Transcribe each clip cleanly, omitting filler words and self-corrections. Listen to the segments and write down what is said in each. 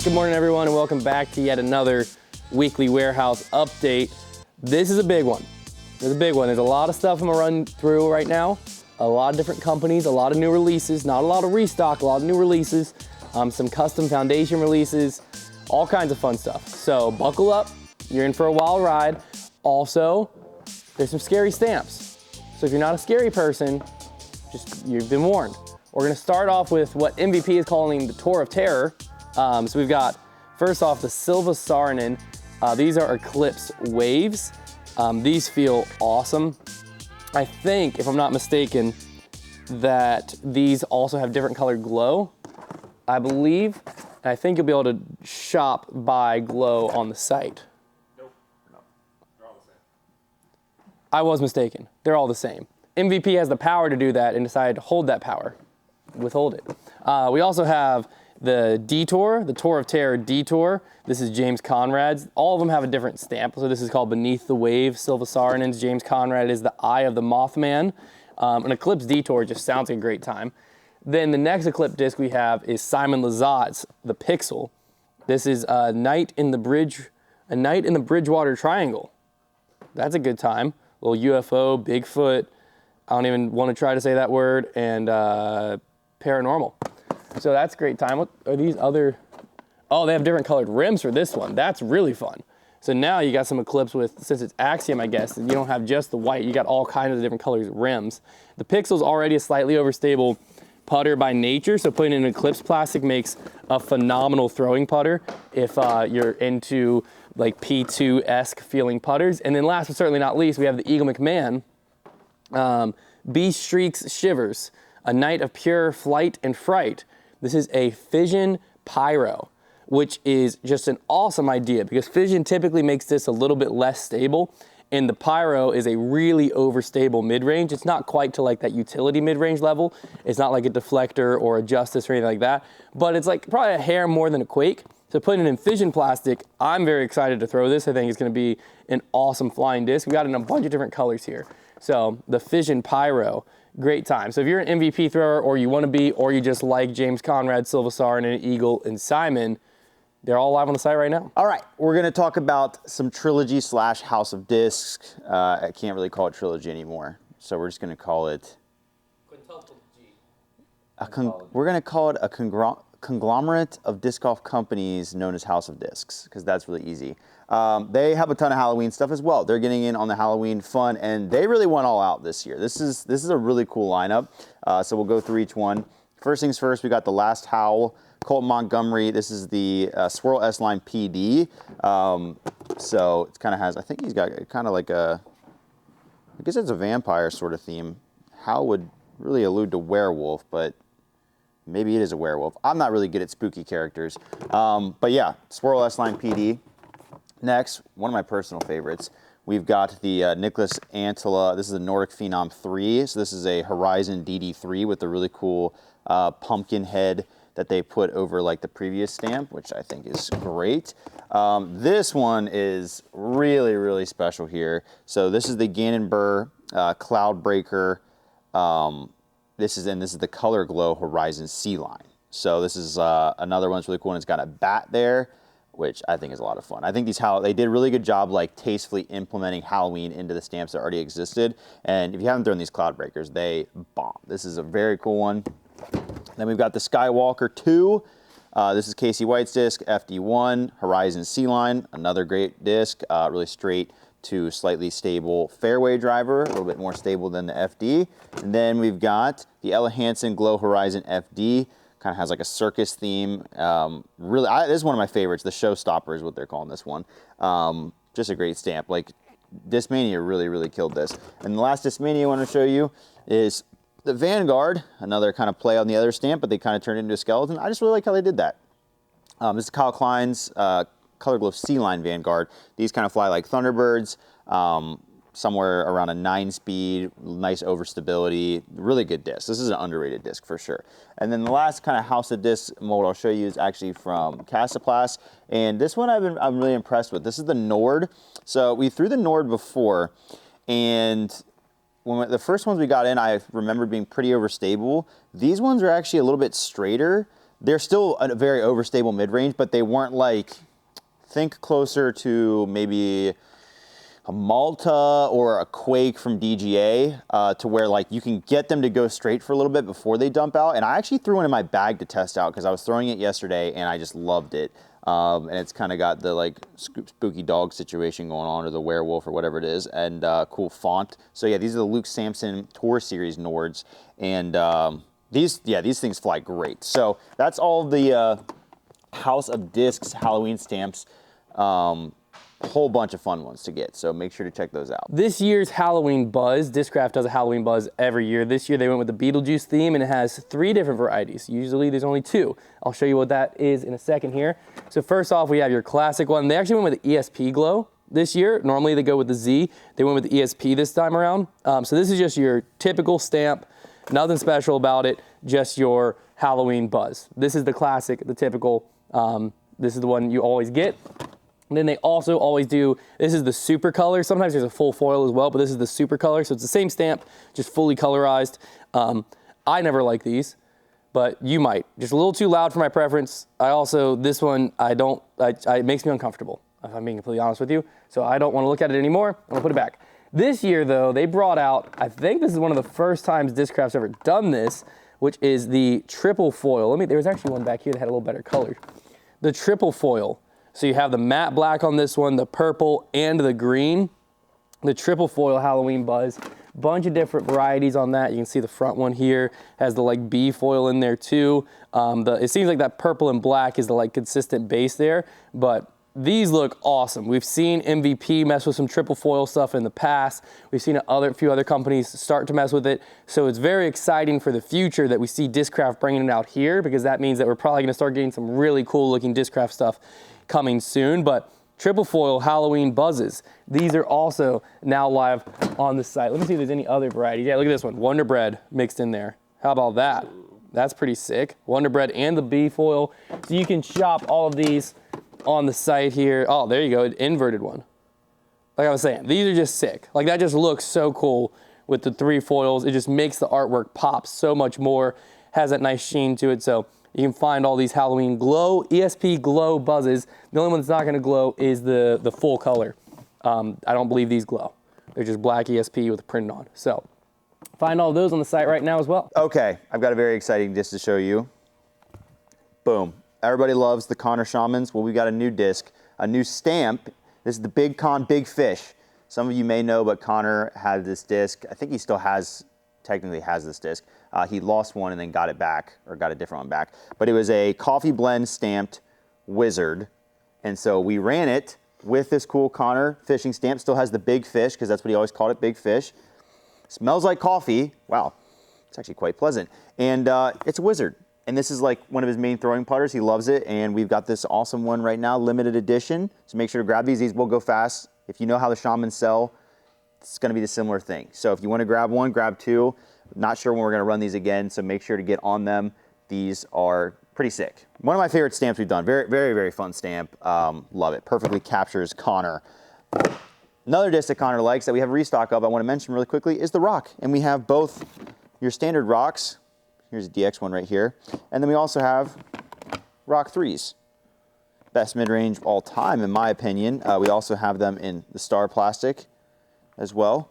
Good morning, everyone, and welcome back to yet another weekly warehouse update. This is a big one. There's a lot of stuff I'm gonna run through right now. A lot of different companies, a lot of new releases, not a lot of restock, a lot of new releases, some custom foundation releases, all kinds of fun stuff. So buckle up, you're in for a wild ride. Also, there's some scary stamps. So if you're not a scary person, you've been warned. We're gonna start off with what MVP is calling the Tour of Terror. So we've got, first off, the Silva Saarinen. These are Eclipse Waves. These feel awesome. I think, if I'm not mistaken, that these also have different colored glow, I believe. And I think you'll be able to shop by glow on the site. Nope, no, they're all the same. I was mistaken. They're all the same. MVP has the power to do that and decided to hold that power, withhold it. We also have the Detour, the Tour of Terror Detour. This is James Conrad's. All of them have a different stamp. So this is called Beneath the Wave. Silva Saarinen's James Conrad is the Eye of the Mothman. An Eclipse Detour just sounds like a great time. Then the next Eclipse disc we have is Simon Lazat's The Pixel. This is a Night in the Bridgewater Triangle. That's a good time. A little UFO, Bigfoot. I don't even want to try to say that word, and paranormal. So that's a great time. What are these other? Oh, they have different colored rims for this one. That's really fun. So now you got some Eclipse with, since it's Axiom, I guess, you don't have just the white, you got all kinds of different colors of rims. The Pixel's already a slightly overstable putter by nature, so putting in an Eclipse plastic makes a phenomenal throwing putter if you're into like P2-esque feeling putters. And then last but certainly not least, we have the Eagle McMahon Beast Streaks Shivers, a night of pure flight and fright. This is a Fission Pyro, which is just an awesome idea because Fission typically makes this a little bit less stable, and the Pyro is a really overstable mid-range. It's not quite to like that utility mid-range level. It's not like a Deflector or a Justice or anything like that, but it's like probably a hair more than a Quake. So putting it in Fission plastic, I'm very excited to throw this. I think it's gonna be an awesome flying disc. We got it in a bunch of different colors here. So the Fission Pyro, great time. So if you're an MVP thrower or you want to be, or you just like James Conrad, Silva Saarinen, Eagle, and Simon, they're all live on the site right now. All right, we're going to talk about some trilogy / House of Discs. I can't really call it trilogy anymore, so we're just going to call it Quintuple G. we're going to call it a conglomerate of disc golf companies known as House of Discs, because that's really easy. They have a ton of Halloween stuff as well. They're getting in on the Halloween fun, and they really went all out this year. This is a really cool lineup, so we'll go through each one. First things first, we got the Last Howl, Colt Montgomery. This is the Swirl S-Line PD. So it kind of has, I think he's got kind of like a, I guess it's a vampire sort of theme. Howl would really allude to werewolf, but maybe it is a werewolf. I'm not really good at spooky characters. But yeah, Swirl S-Line PD. Next, one of my personal favorites, we've got the Nicholas Antila. This is a Nordic Phenom 3. So this is a Horizon DD3 with a really cool pumpkin head that they put over like the previous stamp, which I think is great. This one is really, really special here. So this is the Gannon Burr Cloudbreaker. This is the Color Glow Horizon Sea Line. So this is another one that's really cool, and it's got a bat there, which I think is a lot of fun. I think they did a really good job like tastefully implementing Halloween into the stamps that already existed. And if you haven't thrown these Cloudbreakers, they bomb. This is a very cool one. Then we've got the Skywalker 2. This is Casey White's disc, FD1, Horizon Sea Line, another great disc, really straight to slightly stable fairway driver, a little bit more stable than the FD. And then we've got the Ella Hansen Glow Horizon FD, kind of has like a circus theme. Really, this is one of my favorites. The Showstopper is what they're calling this one. Just a great stamp. Like, Discmania really, really killed this. And the last Discmania I want to show you is the Vanguard, another kind of play on the other stamp, but they kind of turned it into a skeleton. I just really like how they did that. This is Kyle Klein's Color Glow Sea Line Vanguard. These kind of fly like Thunderbirds, somewhere around a 9-speed, nice overstability, really good disc. This is an underrated disc for sure. And then the last kind of House of Discs mold I'll show you is actually from Casaplast, and this one I'm really impressed with. This is the Nord. So we threw the Nord before, and when the first ones we got in, I remember being pretty overstable. These ones are actually a little bit straighter they're still a very overstable mid-range, but they weren't like, think closer to maybe a Malta or a Quake from DGA, to where like you can get them to go straight for a little bit before they dump out. And I actually threw one in my bag to test out because I was throwing it yesterday and I just loved it. And it's kind of got the like spooky dog situation going on, or the werewolf or whatever it is, and cool font. So yeah, these are the Luke Sampson Tour Series Nords, and these things fly great. So that's all the House of Discs Halloween stamps. Whole bunch of fun ones to get, so make sure to check those out. This year's Halloween Buzz, Discraft does a Halloween Buzz every year. This year they went with the Beetlejuice theme, and it has 3 different varieties. Usually there's only 2. I'll show you what that is in a second here. So first off, we have your classic one. They actually went with the ESP glow this year. Normally they go with the Z. They went with the ESP this time around. So this is just your typical stamp, nothing special about it, just your Halloween Buzz. This is the classic, the typical, this is the one you always get. And then they also always do, this is the super color. Sometimes there's a full foil as well, but this is the super color. So it's the same stamp, just fully colorized. I never like these, but you might. Just a little too loud for my preference. I also, this one, it makes me uncomfortable, if I'm being completely honest with you. So I don't want to look at it anymore. I'm gonna put it back. This year though, they brought out, I think this is one of the first times Discraft's ever done this, which is the triple foil. There was actually one back here that had a little better color. The triple foil. So you have the matte black on this one, the purple, and the green. The triple foil Halloween Buzz. Bunch of different varieties on that. You can see the front one here has the like B foil in there too. It seems like that purple and black is the like consistent base there, but these look awesome. We've seen MVP mess with some triple foil stuff in the past. We've seen a few other companies start to mess with it. So it's very exciting for the future that we see Discraft bringing it out here, because that means that we're probably gonna start getting some really cool looking Discraft stuff coming soon. But triple foil Halloween Buzzes, these are also now live on the site. Let me see if there's any other varieties. Yeah, look at this one, Wonder Bread mixed in there. How about that? That's pretty sick. Wonder Bread and the B foil. So you can shop all of these on the site here. Oh, there you go, an inverted one. Like I was saying, these are just sick. Like that just looks so cool with the 3 foils. It just makes the artwork pop so much more, has that nice sheen to it. So you can find all these Halloween glow, ESP glow Buzzes. The only one that's not gonna glow is the full color. I don't believe these glow. They're just black ESP with a print on. So find all those on the site right now as well. Okay, I've got a very exciting disc to show you. Boom. Everybody loves the Connor Shamans. Well, we got a new disc, a new stamp. This is the Big Con Big Fish. Some of you may know, but Connor had this disc. I think he still technically has this disc. He lost one and then got it back, or got a different one back. But it was a coffee blend stamped wizard. And so we ran it with this cool Connor fishing stamp. Still has the big fish, because that's what he always called it, big fish. Smells like coffee. Wow, it's actually quite pleasant. And it's a wizard. And this is like one of his main throwing putters. He loves it. And we've got this awesome one right now, limited edition. So make sure to grab these. These will go fast. If you know how the Shamans sell, it's gonna be the similar thing. So if you wanna grab one, grab 2. Not sure when we're gonna run these again, so make sure to get on them. These are pretty sick. One of my favorite stamps we've done. Very, very, very fun stamp. Love it. Perfectly captures Connor. Another disc that Connor likes that we have a restock of, I wanna mention really quickly, is the rock. And we have both your standard rocks. Here's a DX one right here. And then we also have Rock 3s. Best mid-range of all time, in my opinion. We also have them in the Star Plastic as well.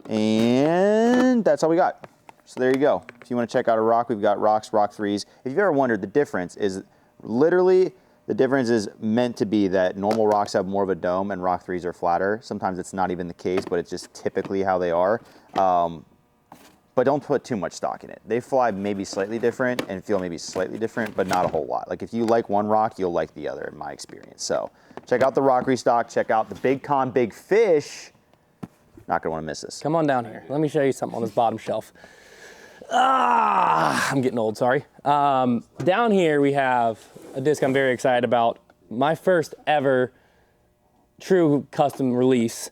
And that's all we got. So there you go. If you want to check out a rock, we've got rocks, Rock 3s. If you've ever wondered, the difference is literally, the difference is meant to be that normal rocks have more of a dome and Rock 3s are flatter. Sometimes it's not even the case, but it's just typically how they are. But don't put too much stock in it. They fly maybe slightly different and feel maybe slightly different, but not a whole lot. Like if you like one rock, you'll like the other, in my experience. So check out the rock restock, check out the Big Con Big Fish. Not gonna wanna miss this. Come on down here. Let me show you something on this bottom shelf. I'm getting old, sorry. Down here we have a disc I'm very excited about. My first ever true custom release,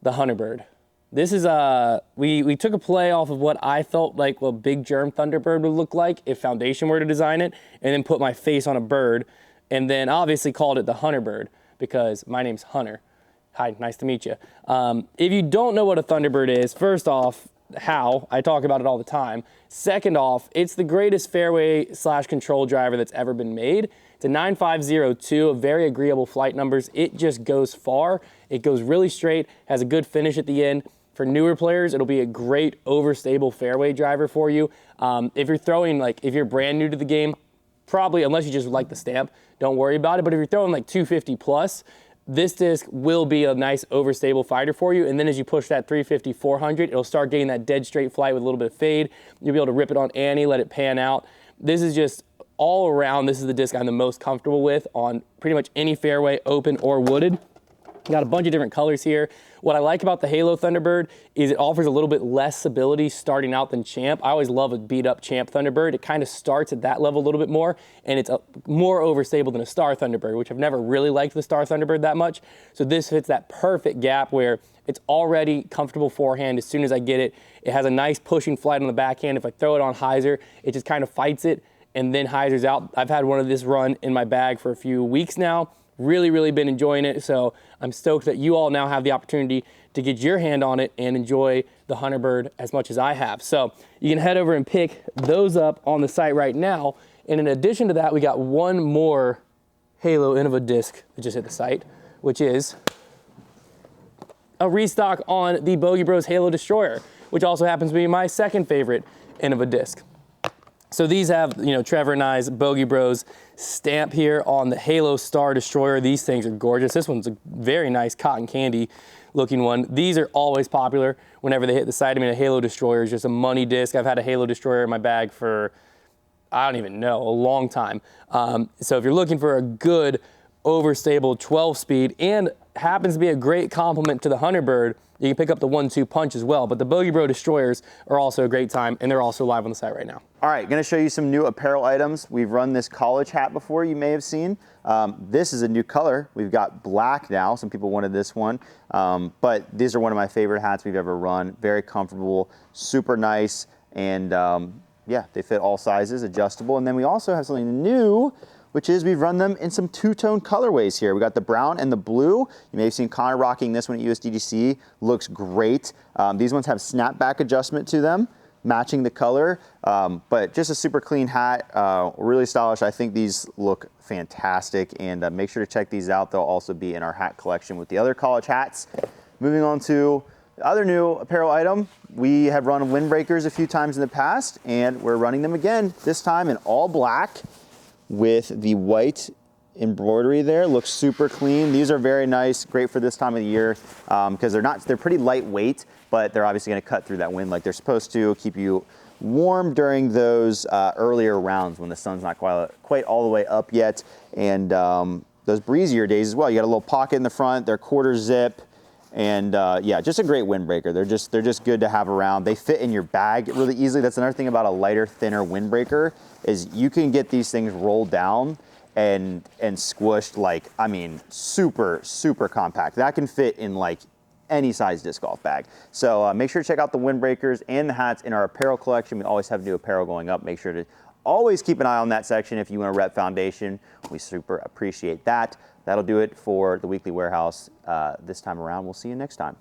the Hunnerbird. This is we took a play off of what I felt like what Big Germ Thunderbird would look like if Foundation were to design it, and then put my face on a bird, and then obviously called it the Hunnerbird because my name's Hunter. Hi, nice to meet you. If you don't know what a Thunderbird is, first off, how. I talk about it all the time. Second off, it's the greatest fairway / control driver that's ever been made. It's a 9502, very agreeable flight numbers. It just goes far. It goes really straight, has a good finish at the end. For newer players, it'll be a great overstable fairway driver for you. If you're throwing, like, if you're brand new to the game, probably, unless you just like the stamp, don't worry about it. But if you're throwing like 250 plus, this disc will be a nice overstable fighter for you. And then as you push that 350, 400, it'll start getting that dead straight flight with a little bit of fade. You'll be able to rip it on Annie, let it pan out. This is just all around, this is the disc I'm the most comfortable with on pretty much any fairway, open or wooded. Got a bunch of different colors here. What I like about the Halo Thunderbird is it offers a little bit less stability starting out than Champ. I always love a beat up Champ Thunderbird. It kind of starts at that level a little bit more, and it's more overstable than a Star Thunderbird, which I've never really liked the Star Thunderbird that much. So this fits that perfect gap where it's already comfortable forehand as soon as I get it. It has a nice pushing flight on the backhand. If I throw it on hyzer, it just kind of fights it and then hyzers out. I've had one of this run in my bag for a few weeks now. Really been enjoying it, so I'm stoked that you all now have the opportunity to get your hand on it and enjoy the Hunnerbird as much as I have. So you can head over and pick those up on the site right now. And in addition to that, we got one more Halo Innova disc that just hit the site, which is a restock on the Bogey Bros Halo Destroyer, which also happens to be my second favorite Innova disc. So these have, you know, Trevor and I's Bogey Bros stamp here on the Halo Star Destroyer. These things are gorgeous. This one's a very nice cotton candy looking one. These are always popular whenever they hit the site. I mean, a Halo Destroyer is just a money disc. I've had a Halo Destroyer in my bag for, I don't even know, a long time. So if you're looking for a good overstable 12-speed and happens to be a great complement to the Hunnerbird, you can pick up the 1-2 punch as well. But the Bogey Bro Destroyers are also a great time, and they're also live on the site right now. All right, gonna show you some new apparel items. We've run this college hat before, you may have seen. This is a new color. We've got black now. Some people wanted this one. But these are one of my favorite hats we've ever run. Very comfortable, super nice, and yeah, they fit all sizes, adjustable. And then we also have something new, which is we've run them in some two-tone colorways here. We got the brown and the blue. You may have seen Connor rocking this one at USDGC. Looks great. These ones have snapback adjustment to them, matching the color, but just a super clean hat, really stylish. I think these look fantastic, and make sure to check these out. They'll also be in our hat collection with the other college hats. Moving on to the other new apparel item. We have run windbreakers a few times in the past, and we're running them again, this time in all black with the white embroidery there. Looks super clean. These are very nice, great for this time of the year because they're pretty lightweight, but they're obviously going to cut through that wind like they're supposed to, keep you warm during those earlier rounds when the sun's not quite all the way up yet, and those breezier days as well. You got a little pocket in the front, they're quarter zip, and yeah, just a great windbreaker. They're just good to have around. They fit in your bag really easily. That's another thing about a lighter, thinner windbreaker is you can get these things rolled down and squished, like, I mean, super compact. That can fit in like any size disc golf bag. So make sure to check out the windbreakers and the hats in our apparel collection. We always have new apparel going up. Make sure to always keep an eye on that section if you want to rep Foundation. We super appreciate that. That'll do it for the Weekly Warehouse this time around. We'll see you next time.